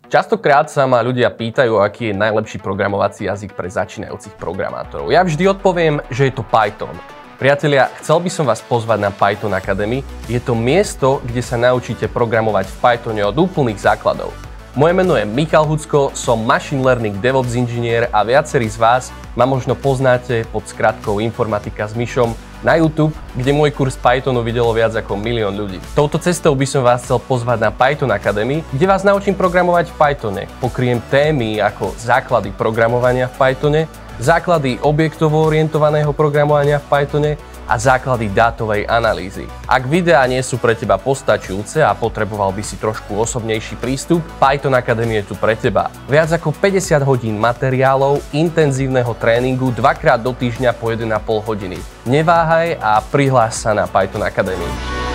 Častokrát sa ma ľudia pýtajú, aký je najlepší programovací jazyk pre začínajúcich programátorov. Ja vždy odpoviem, že je to Python. Priatelia, chcel by som vás pozvať na Python Akadémii. Je to miesto, kde sa naučíte programovať v Pythone od úplných základov. Moje meno je Michal Hucko, som Machine Learning DevOps inžinier a viacerí z vás ma možno poznáte pod skratkou Informatika s Mišom na YouTube, kde môj kurz Pythonu videlo viac ako 1 000 000 ľudí. Touto cestou by som vás chcel pozvať na Python Akadémii, kde vás naučím programovať v Pythone. Pokriem témy ako základy programovania v Pythone, základy objektovo orientovaného programovania v Pythone a základy dátovej analýzy. Ak videá nie sú pre teba postačujúce a potreboval by si trošku osobnejší prístup, Python Akadémia je tu pre teba. Viac ako 50 hodín materiálov, intenzívneho tréningu 2-krát do týždňa po 1,5 hodiny. Neváhaj a prihlás sa na Python Akadémii.